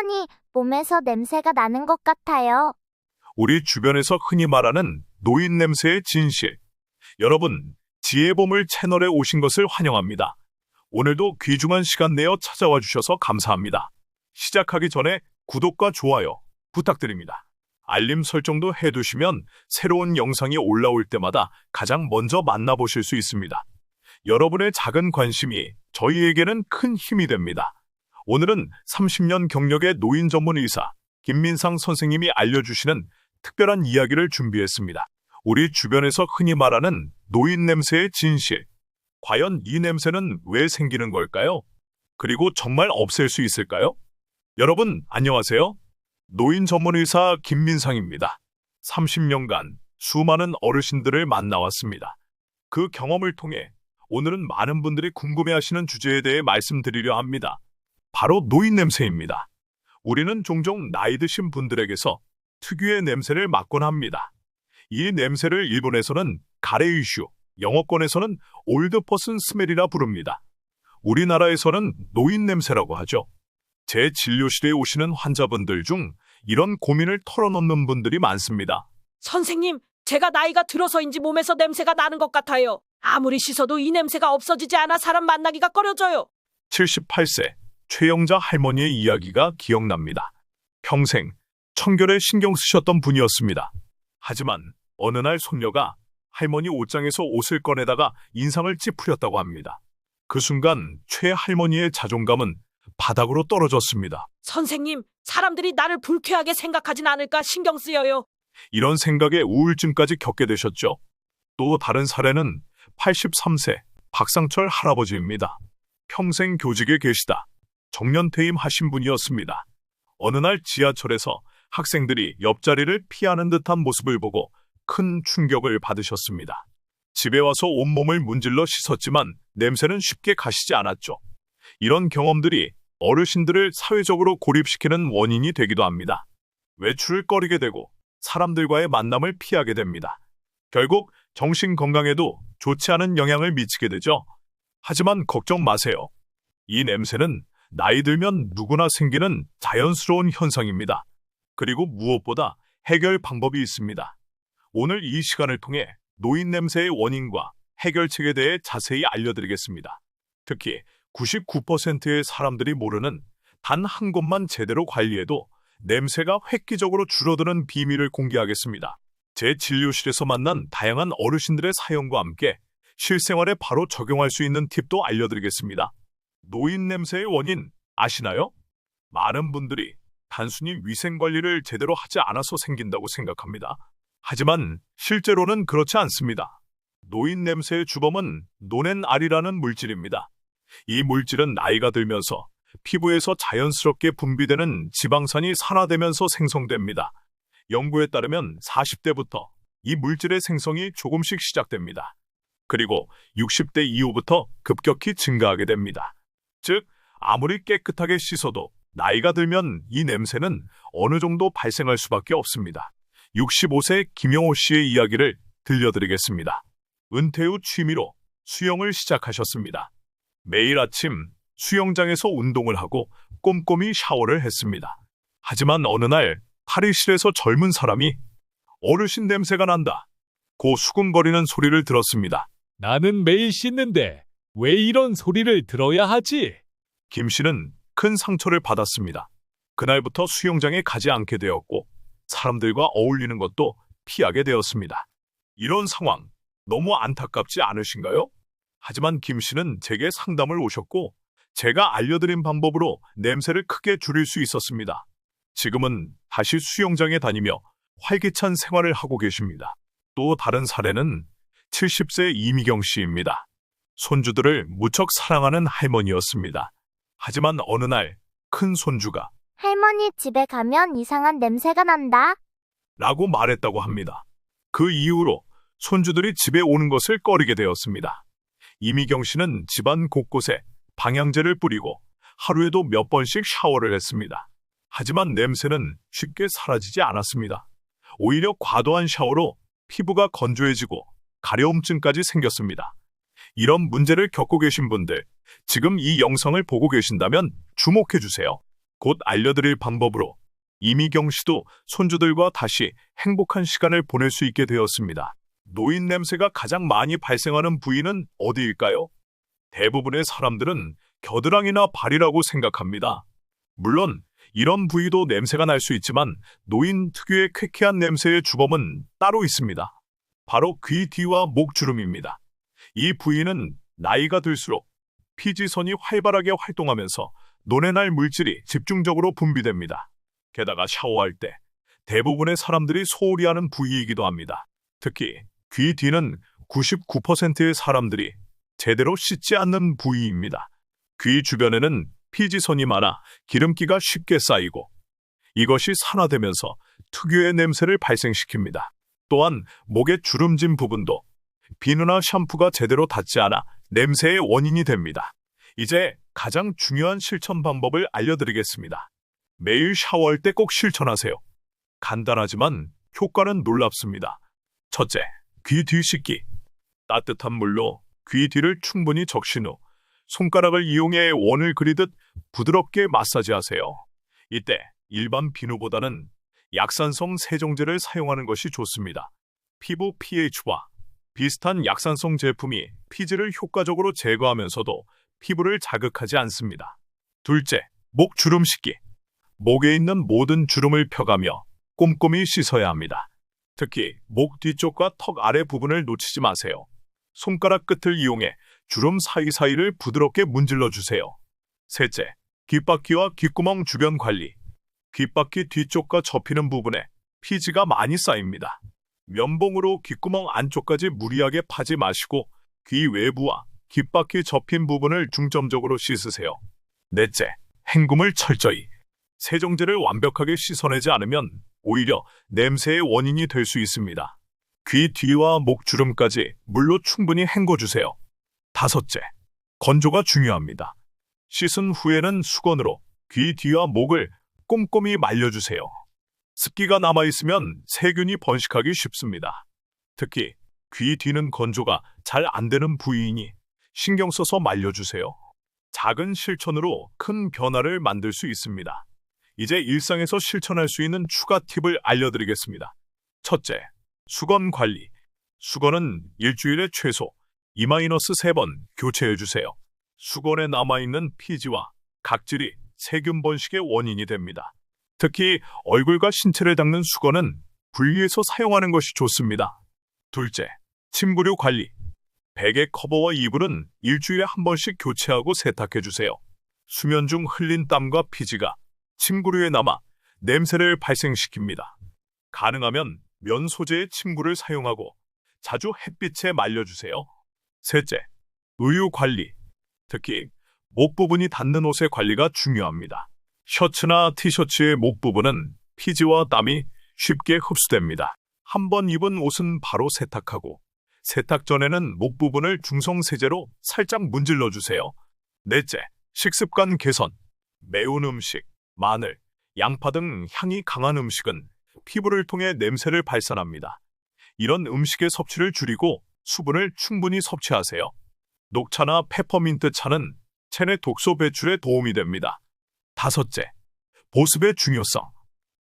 할머니, 몸에서 냄새가 나는 것 같아요. 우리 주변에서 흔히 말하는 노인 냄새의 진실. 여러분, 지혜의 보물 채널에 오신 것을 환영합니다. 오늘도 귀중한 시간 내어 찾아와 주셔서 감사합니다. 시작하기 전에 구독과 좋아요 부탁드립니다. 알림 설정도 해두시면 새로운 영상이 올라올 때마다 가장 먼저 만나보실 수 있습니다. 여러분의 작은 관심이 저희에게는 큰 힘이 됩니다. 오늘은 30년 경력의 노인 전문 의사 김민상 선생님이 알려주시는 특별한 이야기를 준비했습니다. 우리 주변에서 흔히 말하는 노인 냄새의 진실. 과연 이 냄새는 왜 생기는 걸까요? 그리고 정말 없앨 수 있을까요? 여러분, 안녕하세요. 노인 전문 의사 김민상입니다. 30년간 수많은 어르신들을 만나왔습니다. 그 경험을 통해 오늘은 많은 분들이 궁금해하시는 주제에 대해 말씀드리려 합니다. 바로 노인 냄새입니다. 우리는 종종 나이 드신 분들에게서 특유의 냄새를 맡곤 합니다. 이 냄새를 일본에서는 가레이슈, 영어권에서는 올드 퍼슨 스멜이라 부릅니다. 우리나라에서는 노인 냄새라고 하죠. 제 진료실에 오시는 환자분들 중 이런 고민을 털어놓는 분들이 많습니다. 선생님, 제가 나이가 들어서인지 몸에서 냄새가 나는 것 같아요. 아무리 씻어도 이 냄새가 없어지지 않아 사람 만나기가 꺼려져요. 78세 최영자 할머니의 이야기가 기억납니다. 평생 청결에 신경 쓰셨던 분이었습니다. 하지만 어느 날 손녀가 할머니 옷장에서 옷을 꺼내다가 인상을 찌푸렸다고 합니다. 그 순간 최 할머니의 자존감은 바닥으로 떨어졌습니다. 선생님, 사람들이 나를 불쾌하게 생각하진 않을까 신경 쓰여요. 이런 생각에 우울증까지 겪게 되셨죠. 또 다른 사례는 83세 박상철 할아버지입니다. 평생 교직에 계시다 정년퇴임 하신 분이었습니다. 어느 날 지하철에서 학생들이 옆자리를 피하는 듯한 모습을 보고 큰 충격을 받으셨습니다. 집에 와서 온몸을 문질러 씻었지만 냄새는 쉽게 가시지 않았죠. 이런 경험들이 어르신들을 사회적으로 고립시키는 원인이 되기도 합니다. 외출을 꺼리게 되고 사람들과의 만남을 피하게 됩니다. 결국 정신 건강에도 좋지 않은 영향을 미치게 되죠. 하지만 걱정 마세요. 이 냄새는 나이 들면 누구나 생기는 자연스러운 현상입니다. 그리고 무엇보다 해결 방법이 있습니다. 오늘 이 시간을 통해 노인 냄새의 원인과 해결책에 대해 자세히 알려드리겠습니다. 특히 99%의 사람들이 모르는 단 한 곳만 제대로 관리해도 냄새가 획기적으로 줄어드는 비밀을 공개하겠습니다. 제 진료실에서 만난 다양한 어르신들의 사연과 함께 실생활에 바로 적용할 수 있는 팁도 알려드리겠습니다. 노인 냄새의 원인 아시나요? 많은 분들이 단순히 위생관리를 제대로 하지 않아서 생긴다고 생각합니다. 하지만 실제로는 그렇지 않습니다. 노인 냄새의 주범은 노넨알이라는 물질입니다. 이 물질은 나이가 들면서 피부에서 자연스럽게 분비되는 지방산이 산화되면서 생성됩니다. 연구에 따르면 40대부터 이 물질의 생성이 조금씩 시작됩니다. 그리고 60대 이후부터 급격히 증가하게 됩니다. 즉, 아무리 깨끗하게 씻어도 나이가 들면 이 냄새는 어느 정도 발생할 수밖에 없습니다. 65세 김영호 씨의 이야기를 들려드리겠습니다. 은퇴 후 취미로 수영을 시작하셨습니다. 매일 아침 수영장에서 운동을 하고 꼼꼼히 샤워를 했습니다. 하지만 어느 날 탈의실에서 젊은 사람이 어르신 냄새가 난다 고 수군거리는 소리를 들었습니다. 나는 매일 씻는데 왜 이런 소리를 들어야 하지? 김 씨는 큰 상처를 받았습니다. 그날부터 수영장에 가지 않게 되었고 사람들과 어울리는 것도 피하게 되었습니다. 이런 상황 너무 안타깝지 않으신가요? 하지만 김 씨는 제게 상담을 오셨고 제가 알려드린 방법으로 냄새를 크게 줄일 수 있었습니다. 지금은 다시 수영장에 다니며 활기찬 생활을 하고 계십니다. 또 다른 사례는 70세 이미경 씨입니다. 손주들을 무척 사랑하는 할머니였습니다. 하지만 어느 날 큰 손주가 할머니 집에 가면 이상한 냄새가 난다. 라고 말했다고 합니다. 그 이후로 손주들이 집에 오는 것을 꺼리게 되었습니다. 이미경 씨는 집안 곳곳에 방향제를 뿌리고 하루에도 몇 번씩 샤워를 했습니다. 하지만 냄새는 쉽게 사라지지 않았습니다. 오히려 과도한 샤워로 피부가 건조해지고 가려움증까지 생겼습니다. 이런 문제를 겪고 계신 분들, 지금 이 영상을 보고 계신다면 주목해 주세요. 곧 알려드릴 방법으로 이미경 씨도 손주들과 다시 행복한 시간을 보낼 수 있게 되었습니다. 노인 냄새가 가장 많이 발생하는 부위는 어디일까요? 대부분의 사람들은 겨드랑이나 발이라고 생각합니다. 물론 이런 부위도 냄새가 날 수 있지만 노인 특유의 쾌쾌한 냄새의 주범은 따로 있습니다. 바로 귀 뒤와 목 주름입니다. 이 부위는 나이가 들수록 피지선이 활발하게 활동하면서 논에 날 물질이 집중적으로 분비됩니다. 게다가 샤워할 때 대부분의 사람들이 소홀히 하는 부위이기도 합니다. 특히 귀 뒤는 99%의 사람들이 제대로 씻지 않는 부위입니다. 귀 주변에는 피지선이 많아 기름기가 쉽게 쌓이고 이것이 산화되면서 특유의 냄새를 발생시킵니다. 또한 목의 주름진 부분도 비누나 샴푸가 제대로 닿지 않아 냄새의 원인이 됩니다. 이제 가장 중요한 실천 방법을 알려드리겠습니다. 매일 샤워할 때 꼭 실천하세요. 간단하지만 효과는 놀랍습니다. 첫째, 귀 뒤 씻기. 따뜻한 물로 귀 뒤를 충분히 적신 후 손가락을 이용해 원을 그리듯 부드럽게 마사지하세요. 이때 일반 비누보다는 약산성 세정제를 사용하는 것이 좋습니다. 피부 pH와 비슷한 약산성 제품이 피지를 효과적으로 제거하면서도 피부를 자극하지 않습니다. 둘째, 목 주름 씻기. 목에 있는 모든 주름을 펴가며 꼼꼼히 씻어야 합니다. 특히 목 뒤쪽과 턱 아래 부분을 놓치지 마세요. 손가락 끝을 이용해 주름 사이사이를 부드럽게 문질러 주세요. 셋째, 귓바퀴와 귓구멍 주변 관리. 귓바퀴 뒤쪽과 접히는 부분에 피지가 많이 쌓입니다. 면봉으로 귓구멍 안쪽까지 무리하게 파지 마시고 귀 외부와 귓바퀴 접힌 부분을 중점적으로 씻으세요. 넷째, 헹굼을 철저히. 세정제를 완벽하게 씻어내지 않으면 오히려 냄새의 원인이 될 수 있습니다. 귀 뒤와 목 주름까지 물로 충분히 헹궈주세요. 다섯째, 건조가 중요합니다. 씻은 후에는 수건으로 귀 뒤와 목을 꼼꼼히 말려주세요. 습기가 남아있으면 세균이 번식하기 쉽습니다. 특히 귀 뒤는 건조가 잘 안 되는 부위이니 신경 써서 말려주세요. 작은 실천으로 큰 변화를 만들 수 있습니다. 이제 일상에서 실천할 수 있는 추가 팁을 알려드리겠습니다. 첫째, 수건 관리. 수건은 일주일에 최소 2-3번 교체해주세요. 수건에 남아있는 피지와 각질이 세균 번식의 원인이 됩니다. 특히 얼굴과 신체를 닦는 수건은 분리해서 사용하는 것이 좋습니다. 둘째, 침구류 관리. 베개 커버와 이불은 일주일에 한 번씩 교체하고 세탁해주세요. 수면 중 흘린 땀과 피지가 침구류에 남아 냄새를 발생시킵니다. 가능하면 면 소재의 침구를 사용하고 자주 햇빛에 말려주세요. 셋째, 의류 관리. 특히 목 부분이 닿는 옷의 관리가 중요합니다. 셔츠나 티셔츠의 목 부분은 피지와 땀이 쉽게 흡수됩니다. 한번 입은 옷은 바로 세탁하고 세탁 전에는 목 부분을 중성세제로 살짝 문질러 주세요. 넷째, 식습관 개선. 매운 음식, 마늘, 양파 등 향이 강한 음식은 피부를 통해 냄새를 발산합니다. 이런 음식의 섭취를 줄이고 수분을 충분히 섭취하세요. 녹차나 페퍼민트 차는 체내 독소 배출에 도움이 됩니다. 다섯째, 보습의 중요성.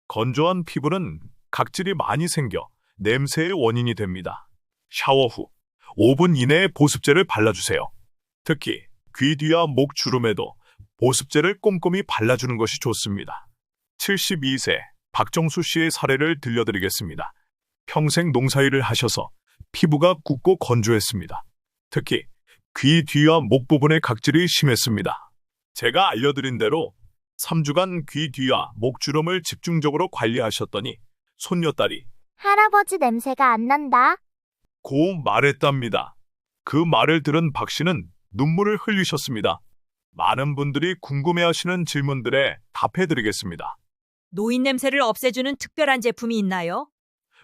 건조한 피부는 각질이 많이 생겨 냄새의 원인이 됩니다. 샤워 후 5분 이내에 보습제를 발라주세요. 특히 귀 뒤와 목 주름에도 보습제를 꼼꼼히 발라주는 것이 좋습니다. 72세 박정수 씨의 사례를 들려드리겠습니다. 평생 농사일을 하셔서 피부가 굳고 건조했습니다. 특히 귀 뒤와 목 부분의 각질이 심했습니다. 제가 알려드린 대로 3주간 귀 뒤와 목 주름을 집중적으로 관리하셨더니 손녀딸이 할아버지 냄새가 안 난다. 고 말했답니다. 그 말을 들은 박 씨는 눈물을 흘리셨습니다. 많은 분들이 궁금해하시는 질문들에 답해드리겠습니다. 노인 냄새를 없애주는 특별한 제품이 있나요?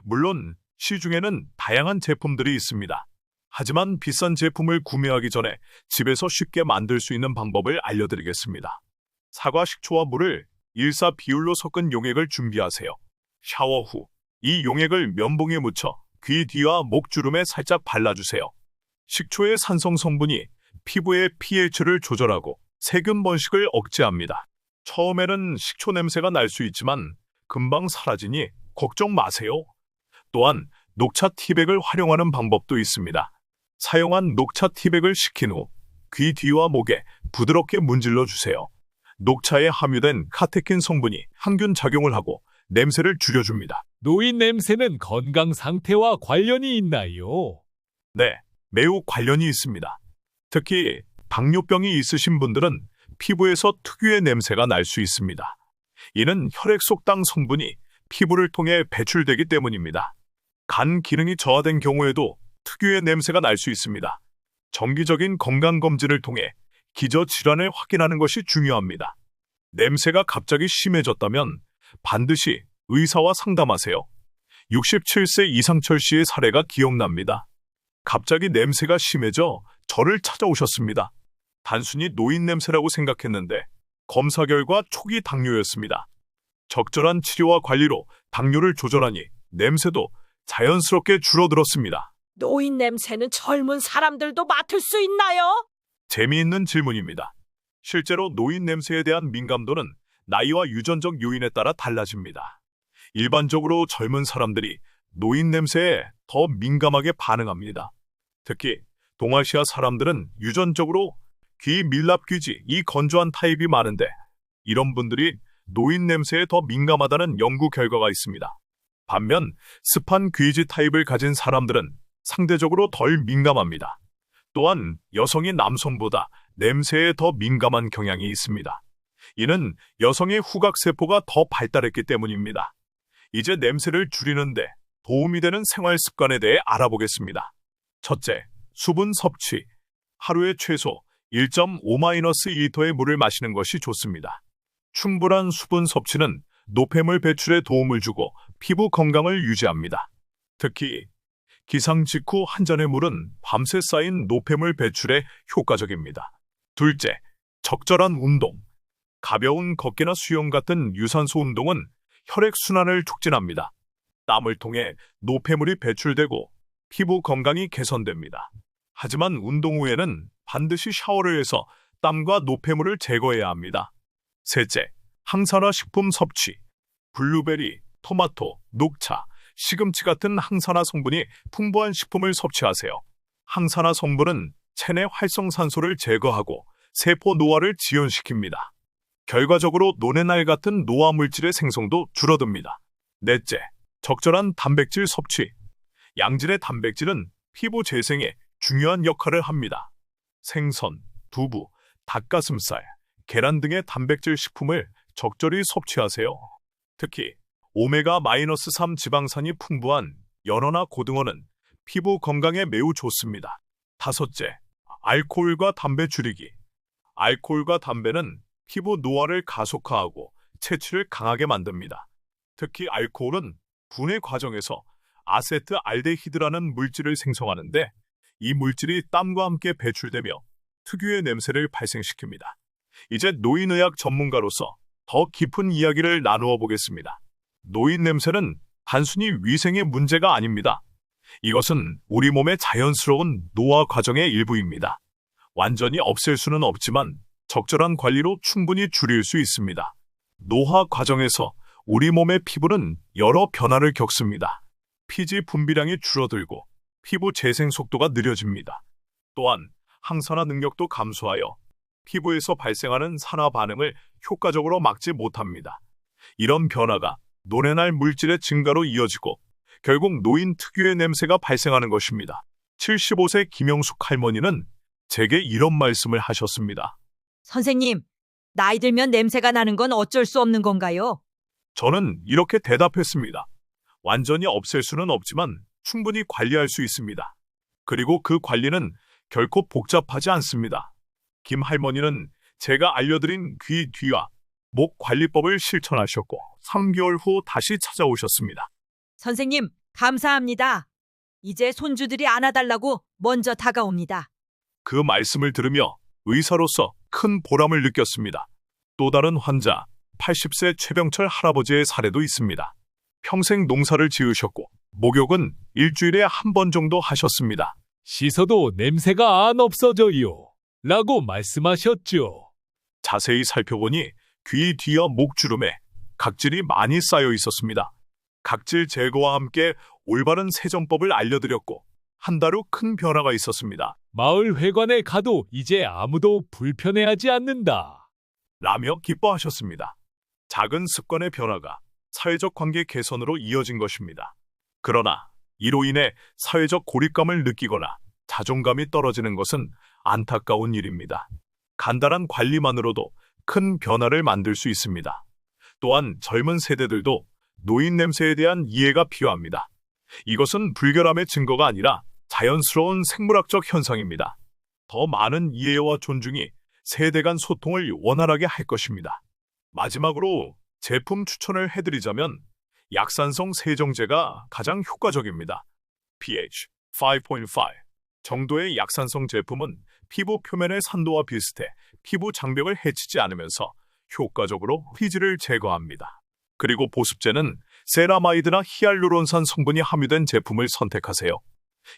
물론 시중에는 다양한 제품들이 있습니다. 하지만 비싼 제품을 구매하기 전에 집에서 쉽게 만들 수 있는 방법을 알려드리겠습니다. 사과 식초와 물을 1:4 비율로 섞은 용액을 준비하세요. 샤워 후 이 용액을 면봉에 묻혀 귀 뒤와 목 주름에 살짝 발라주세요. 식초의 산성 성분이 피부의 pH를 조절하고 세균 번식을 억제합니다. 처음에는 식초 냄새가 날 수 있지만 금방 사라지니 걱정 마세요. 또한 녹차 티백을 활용하는 방법도 있습니다. 사용한 녹차 티백을 식힌 후 귀 뒤와 목에 부드럽게 문질러 주세요. 녹차에 함유된 카테킨 성분이 항균 작용을 하고 냄새를 줄여줍니다. 노인 냄새는 건강 상태와 관련이 있나요? 네, 매우 관련이 있습니다. 특히 당뇨병이 있으신 분들은 피부에서 특유의 냄새가 날 수 있습니다. 이는 혈액 속 당 성분이 피부를 통해 배출되기 때문입니다. 간 기능이 저하된 경우에도 특유의 냄새가 날 수 있습니다. 정기적인 건강검진을 통해 기저질환을 확인하는 것이 중요합니다. 냄새가 갑자기 심해졌다면 반드시 의사와 상담하세요. 67세 이상철 씨의 사례가 기억납니다. 갑자기 냄새가 심해져 저를 찾아오셨습니다. 단순히 노인 냄새라고 생각했는데 검사 결과 초기 당뇨였습니다. 적절한 치료와 관리로 당뇨를 조절하니 냄새도 자연스럽게 줄어들었습니다. 노인 냄새는 젊은 사람들도 맡을 수 있나요? 재미있는 질문입니다. 실제로 노인 냄새에 대한 민감도는 나이와 유전적 요인에 따라 달라집니다. 일반적으로 젊은 사람들이 노인 냄새에 더 민감하게 반응합니다. 특히 동아시아 사람들은 유전적으로 귀 밀랍귀지 이 건조한 타입이 많은데 이런 분들이 노인 냄새에 더 민감하다는 연구 결과가 있습니다. 반면 습한 귀지 타입을 가진 사람들은 상대적으로 덜 민감합니다. 또한 여성이 남성보다 냄새에 더 민감한 경향이 있습니다. 이는 여성의 후각세포가 더 발달했기 때문입니다. 이제 냄새를 줄이는데 도움이 되는 생활 습관에 대해 알아보겠습니다. 첫째, 수분 섭취. 하루에 최소 1.5-2리터의 물을 마시는 것이 좋습니다. 충분한 수분 섭취는 노폐물 배출에 도움을 주고 피부 건강을 유지합니다. 특히 기상 직후 한 잔의 물은 밤새 쌓인 노폐물 배출에 효과적입니다. 둘째, 적절한 운동. 가벼운 걷기나 수영 같은 유산소 운동은 혈액순환을 촉진합니다. 땀을 통해 노폐물이 배출되고 피부 건강이 개선됩니다. 하지만 운동 후에는 반드시 샤워를 해서 땀과 노폐물을 제거해야 합니다. 셋째, 항산화 식품 섭취. 블루베리, 토마토, 녹차, 시금치 같은 항산화 성분이 풍부한 식품을 섭취하세요. 항산화 성분은 체내 활성산소를 제거하고 세포 노화를 지연시킵니다. 결과적으로 노네날 같은 노화 물질의 생성도 줄어듭니다. 넷째, 적절한 단백질 섭취. 양질의 단백질은 피부 재생에 중요한 역할을 합니다. 생선, 두부, 닭가슴살, 계란 등의 단백질 식품을 적절히 섭취하세요. 특히 오메가-3 지방산이 풍부한 연어나 고등어는 피부 건강에 매우 좋습니다. 다섯째, 알코올과 담배 줄이기. 알코올과 담배는 피부 노화를 가속화하고 채취를 강하게 만듭니다. 특히 알코올은 분해 과정에서 아세트알데히드라는 물질을 생성하는데 이 물질이 땀과 함께 배출되며 특유의 냄새를 발생시킵니다. 이제 노인의학 전문가로서 더 깊은 이야기를 나누어 보겠습니다. 노인 냄새는 단순히 위생의 문제가 아닙니다. 이것은 우리 몸의 자연스러운 노화 과정의 일부입니다. 완전히 없앨 수는 없지만 적절한 관리로 충분히 줄일 수 있습니다. 노화 과정에서 우리 몸의 피부는 여러 변화를 겪습니다. 피지 분비량이 줄어들고 피부 재생 속도가 느려집니다. 또한 항산화 능력도 감소하여 피부에서 발생하는 산화 반응을 효과적으로 막지 못합니다. 이런 변화가 노래날 물질의 증가로 이어지고 결국 노인 특유의 냄새가 발생하는 것입니다. 75세 김영숙 할머니는 제게 이런 말씀을 하셨습니다. 선생님, 나이 들면 냄새가 나는 건 어쩔 수 없는 건가요? 저는 이렇게 대답했습니다. 완전히 없앨 수는 없지만 충분히 관리할 수 있습니다. 그리고 그 관리는 결코 복잡하지 않습니다. 김 할머니는 제가 알려드린 귀 뒤와 목 관리법을 실천하셨고 3개월 후 다시 찾아오셨습니다. 선생님, 감사합니다. 이제 손주들이 안아달라고 먼저 다가옵니다. 그 말씀을 들으며 의사로서 큰 보람을 느꼈습니다. 또 다른 환자, 80세 최병철 할아버지의 사례도 있습니다. 평생 농사를 지으셨고 목욕은 일주일에 한 번 정도 하셨습니다. 씻어도 냄새가 안 없어져요. 라고 말씀하셨죠. 자세히 살펴보니 귀 뒤와 목주름에 각질이 많이 쌓여 있었습니다. 각질 제거와 함께 올바른 세정법을 알려드렸고 한 달 후 큰 변화가 있었습니다. 마을 회관에 가도 이제 아무도 불편해하지 않는다. 라며 기뻐하셨습니다. 작은 습관의 변화가 사회적 관계 개선으로 이어진 것입니다. 그러나 이로 인해 사회적 고립감을 느끼거나 자존감이 떨어지는 것은 안타까운 일입니다. 간단한 관리만으로도 큰 변화를 만들 수 있습니다. 또한 젊은 세대들도 노인 냄새에 대한 이해가 필요합니다. 이것은 불결함의 증거가 아니라 자연스러운 생물학적 현상입니다. 더 많은 이해와 존중이 세대 간 소통을 원활하게 할 것입니다. 마지막으로 제품 추천을 해드리자면 약산성 세정제가 가장 효과적입니다. pH 5.5 정도의 약산성 제품은 피부 표면의 산도와 비슷해 피부 장벽을 해치지 않으면서 효과적으로 피지를 제거합니다. 그리고 보습제는 세라마이드나 히알루론산 성분이 함유된 제품을 선택하세요.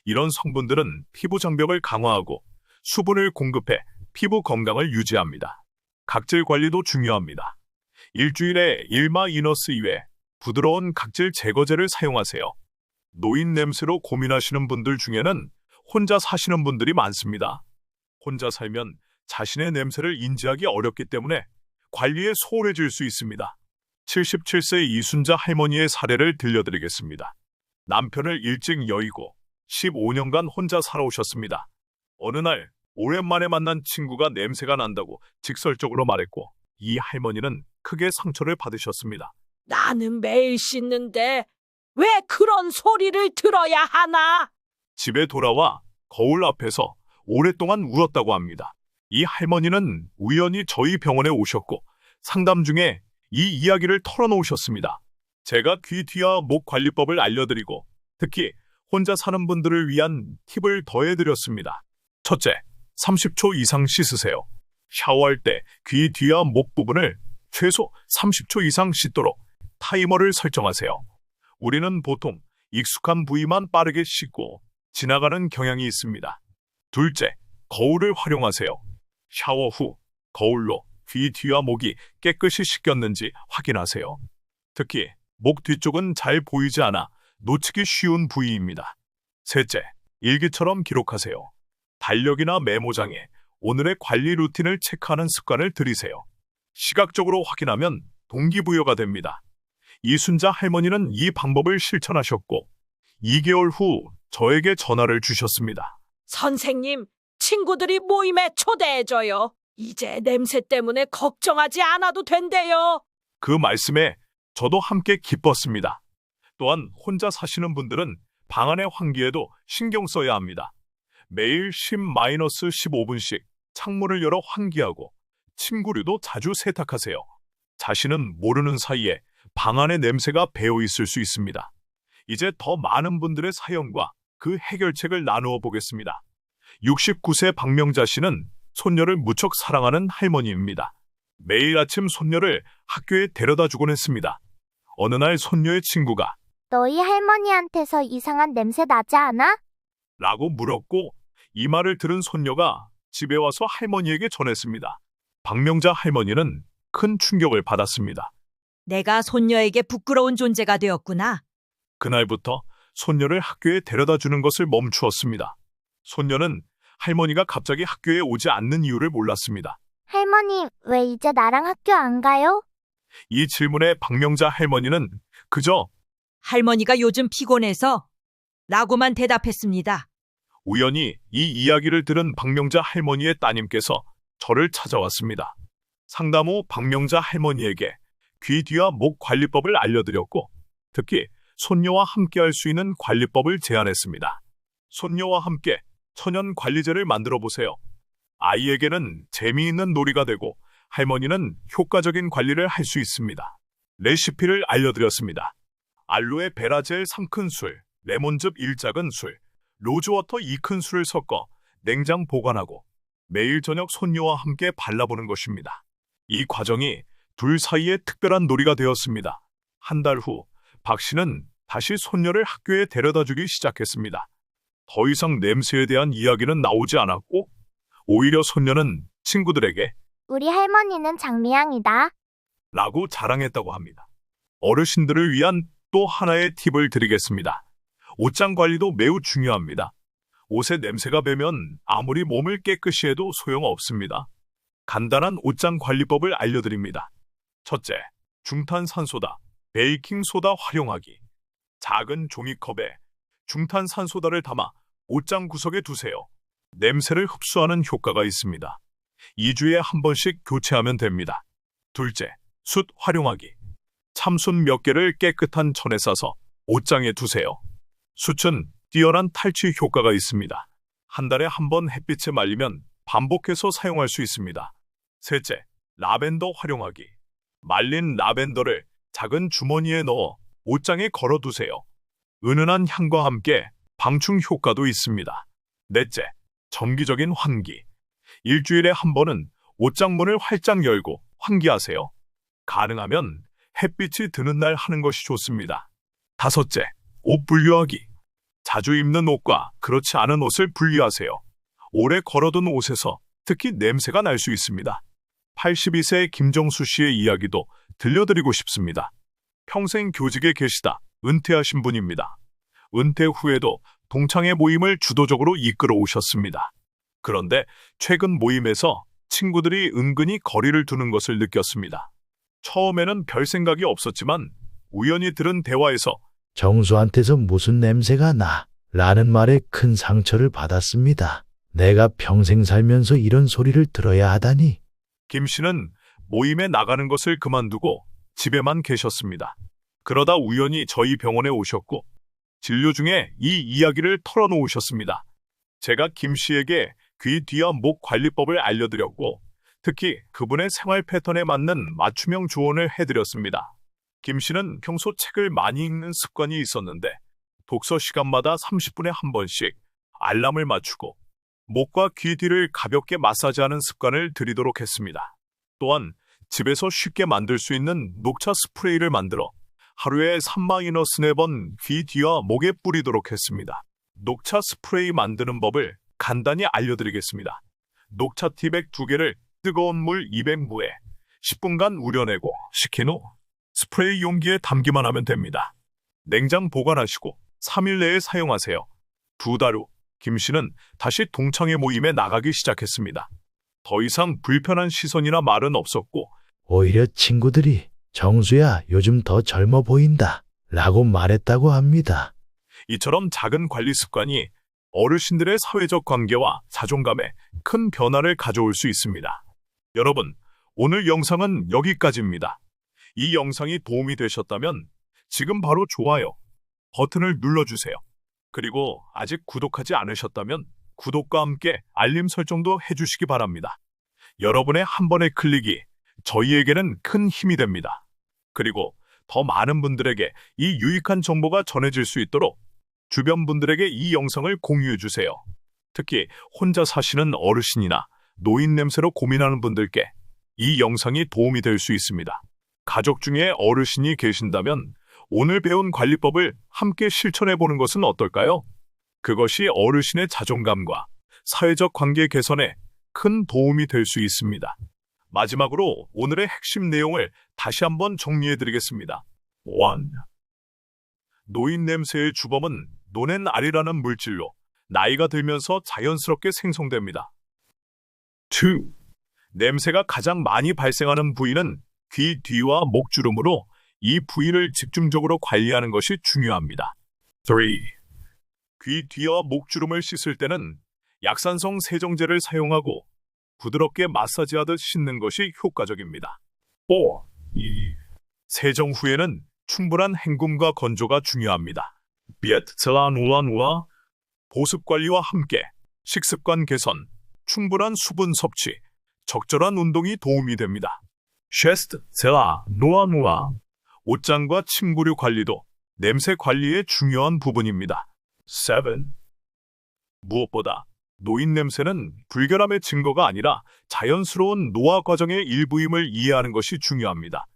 이런 성분들은 피부 장벽을 강화하고 수분을 공급해 피부 건강을 유지합니다. 각질 관리도 중요합니다. 일주일에 1마 이너스 이외 부드러운 각질 제거제를 사용하세요. 노인 냄새로 고민하시는 분들 중에는 혼자 사시는 분들이 많습니다. 혼자 살면 자신의 냄새를 인지하기 어렵기 때문에 관리에 소홀해질 수 있습니다. 77세 이순자 할머니의 사례를 들려드리겠습니다. 남편을 일찍 여의고 15년간 혼자 살아오셨습니다. 어느 날 오랜만에 만난 친구가 냄새가 난다고 직설적으로 말했고 이 할머니는 크게 상처를 받으셨습니다. 나는 매일 씻는데 왜 그런 소리를 들어야 하나? 집에 돌아와 거울 앞에서 오랫동안 울었다고 합니다. 이 할머니는 우연히 저희 병원에 오셨고 상담 중에 이 이야기를 털어놓으셨습니다. 제가 귀 뒤와 목 관리법을 알려드리고 특히 혼자 사는 분들을 위한 팁을 더해드렸습니다. 첫째, 30초 이상 씻으세요. 샤워할 때 귀 뒤와 목 부분을 최소 30초 이상 씻도록 타이머를 설정하세요. 우리는 보통 익숙한 부위만 빠르게 씻고 지나가는 경향이 있습니다. 둘째, 거울을 활용하세요. 샤워 후 거울로 귀 뒤와 목이 깨끗이 씻겼는지 확인하세요. 특히 목 뒤쪽은 잘 보이지 않아 놓치기 쉬운 부위입니다. 셋째, 일기처럼 기록하세요. 달력이나 메모장에 오늘의 관리 루틴을 체크하는 습관을 들이세요. 시각적으로 확인하면 동기부여가 됩니다. 이순자 할머니는 이 방법을 실천하셨고 2개월 후 저에게 전화를 주셨습니다. 선생님, 친구들이 모임에 초대해줘요. 이제 냄새 때문에 걱정하지 않아도 된대요. 그 말씀에 저도 함께 기뻤습니다. 또한 혼자 사시는 분들은 방 안의 환기에도 신경 써야 합니다. 매일 10-15분씩 창문을 열어 환기하고 침구류도 자주 세탁하세요. 자신은 모르는 사이에 방 안의 냄새가 배어 있을 수 있습니다. 이제 더 많은 분들의 사연과 그 해결책을 나누어 보겠습니다. 69세 박명자 씨는 손녀를 무척 사랑하는 할머니입니다. 매일 아침 손녀를 학교에 데려다 주곤 했습니다. 어느 날 손녀의 친구가 너희 할머니한테서 이상한 냄새 나지 않아? 라고 물었고 이 말을 들은 손녀가 집에 와서 할머니에게 전했습니다. 박명자 할머니는 큰 충격을 받았습니다. 내가 손녀에게 부끄러운 존재가 되었구나. 그날부터 손녀를 학교에 데려다 주는 것을 멈추었습니다. 손녀는 할머니가 갑자기 학교에 오지 않는 이유를 몰랐습니다. 할머니, 왜 이제 나랑 학교 안 가요? 이 질문에 박명자 할머니는 그저 할머니가 요즘 피곤해서 라고만 대답했습니다. 우연히 이 이야기를 들은 박명자 할머니의 따님께서 저를 찾아왔습니다. 상담 후 박명자 할머니에게 귀 뒤와 목 관리법을 알려드렸고 특히 손녀와 함께 할 수 있는 관리법을 제안했습니다. 손녀와 함께 천연 관리제를 만들어 보세요. 아이에게는 재미있는 놀이가 되고 할머니는 효과적인 관리를 할 수 있습니다. 레시피를 알려드렸습니다. 알로에 베라젤 3큰술, 레몬즙 1작은술, 로즈워터 2큰술을 섞어 냉장 보관하고 매일 저녁 손녀와 함께 발라보는 것입니다. 이 과정이 둘 사이에 특별한 놀이가 되었습니다. 한 달 후 박 씨는 다시 손녀를 학교에 데려다 주기 시작했습니다. 더 이상 냄새에 대한 이야기는 나오지 않았고 오히려 손녀는 친구들에게 우리 할머니는 장미향이다. 라고 자랑했다고 합니다. 어르신들을 위한 또 하나의 팁을 드리겠습니다. 옷장 관리도 매우 중요합니다. 옷에 냄새가 배면 아무리 몸을 깨끗이 해도 소용없습니다. 간단한 옷장 관리법을 알려드립니다. 첫째, 중탄산소다, 베이킹소다 활용하기. 작은 종이컵에 중탄산소다를 담아 옷장 구석에 두세요. 냄새를 흡수하는 효과가 있습니다. 2주에 한 번씩 교체하면 됩니다. 둘째, 숯 활용하기. 참숯 몇 개를 깨끗한 천에 싸서 옷장에 두세요. 숯은 뛰어난 탈취 효과가 있습니다. 한 달에 한 번 햇빛에 말리면 반복해서 사용할 수 있습니다. 셋째, 라벤더 활용하기. 말린 라벤더를 작은 주머니에 넣어 옷장에 걸어두세요. 은은한 향과 함께 방충 효과도 있습니다. 넷째, 정기적인 환기. 일주일에 한 번은 옷장 문을 활짝 열고 환기하세요. 가능하면 햇빛이 드는 날 하는 것이 좋습니다. 다섯째, 옷 분류하기. 자주 입는 옷과 그렇지 않은 옷을 분리하세요. 오래 걸어둔 옷에서 특히 냄새가 날 수 있습니다. 82세 김정수 씨의 이야기도 들려드리고 싶습니다. 평생 교직에 계시다 은퇴하신 분입니다. 은퇴 후에도 동창회 모임을 주도적으로 이끌어 오셨습니다. 그런데 최근 모임에서 친구들이 은근히 거리를 두는 것을 느꼈습니다. 처음에는 별 생각이 없었지만 우연히 들은 대화에서 정수한테서 무슨 냄새가 나? 라는 말에 큰 상처를 받았습니다. 내가 평생 살면서 이런 소리를 들어야 하다니. 김 씨는 모임에 나가는 것을 그만두고 집에만 계셨습니다. 그러다 우연히 저희 병원에 오셨고 진료 중에 이 이야기를 털어놓으셨습니다. 제가 김 씨에게 귀 뒤와 목 관리법을 알려드렸고 특히 그분의 생활 패턴에 맞는 맞춤형 조언을 해드렸습니다. 김 씨는 평소 책을 많이 읽는 습관이 있었는데 독서 시간마다 30분에 한 번씩 알람을 맞추고 목과 귀 뒤를 가볍게 마사지하는 습관을 들이도록 했습니다. 또한 집에서 쉽게 만들 수 있는 녹차 스프레이를 만들어 하루에 3-4번 귀 뒤와 목에 뿌리도록 했습니다. 녹차 스프레이 만드는 법을 간단히 알려드리겠습니다. 녹차 티백 2개를 뜨거운 물 200ml에 10분간 우려내고 식힌 후 스프레이 용기에 담기만 하면 됩니다. 냉장 보관하시고 3일 내에 사용하세요. 2달 후 김 씨는 다시 동창회 모임에 나가기 시작했습니다. 더 이상 불편한 시선이나 말은 없었고 오히려 친구들이 정수야, 요즘 더 젊어 보인다. 라고 말했다고 합니다. 이처럼 작은 관리 습관이 어르신들의 사회적 관계와 자존감에 큰 변화를 가져올 수 있습니다. 여러분, 오늘 영상은 여기까지입니다. 이 영상이 도움이 되셨다면 지금 바로 좋아요 버튼을 눌러주세요. 그리고 아직 구독하지 않으셨다면 구독과 함께 알림 설정도 해주시기 바랍니다. 여러분의 한 번의 클릭이 저희에게는 큰 힘이 됩니다. 그리고 더 많은 분들에게 이 유익한 정보가 전해질 수 있도록 주변 분들에게 이 영상을 공유해주세요. 특히 혼자 사시는 어르신이나 노인 냄새로 고민하는 분들께 이 영상이 도움이 될 수 있습니다. 가족 중에 어르신이 계신다면 오늘 배운 관리법을 함께 실천해보는 것은 어떨까요? 그것이 어르신의 자존감과 사회적 관계 개선에 큰 도움이 될 수 있습니다. 마지막으로 오늘의 핵심 내용을 다시 한번 정리해드리겠습니다. 1. 노인 냄새의 주범은 노넨알이라는 물질로 나이가 들면서 자연스럽게 생성됩니다. 2. 냄새가 가장 많이 발생하는 부위는 귀 뒤와 목주름으로 이 부위를 집중적으로 관리하는 것이 중요합니다. 3. 귀 뒤와 목주름을 씻을 때는 약산성 세정제를 사용하고 부드럽게 마사지하듯 씻는 것이 효과적입니다. 4. 세정 후에는 충분한 헹굼과 건조가 중요합니다. 비엣트라누아누아 보습 관리와 함께 식습관 개선, 충분한 수분 섭취, 적절한 운동이 도움이 됩니다. 셰스트라누아누아 옷장과 침구류 관리도 냄새 관리의 중요한 부분입니다. 7. 무엇보다 노인 냄새는 불결함의 증거가 아니라 자연스러운 노화 과정의 일부임을 이해하는 것이 중요합니다.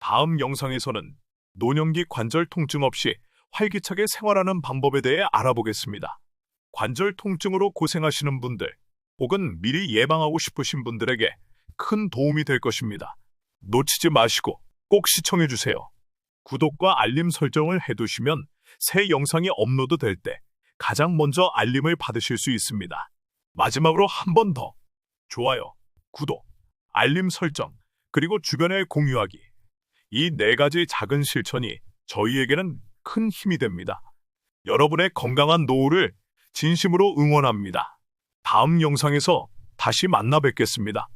다음 영상에서는 노년기 관절 통증 없이 활기차게 생활하는 방법에 대해 알아보겠습니다. 관절 통증으로 고생하시는 분들 혹은 미리 예방하고 싶으신 분들에게 큰 도움이 될 것입니다. 놓치지 마시고 꼭 시청해주세요. 구독과 알림 설정을 해두시면 새 영상이 업로드될 때 가장 먼저 알림을 받으실 수 있습니다. 마지막으로 한 번 더. 좋아요, 구독, 알림 설정, 그리고 주변에 공유하기. 이 4가지 작은 실천이 저희에게는 큰 힘이 됩니다. 여러분의 건강한 노후를 진심으로 응원합니다. 다음 영상에서 다시 만나 뵙겠습니다.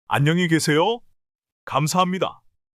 안녕히 계세요. 감사합니다.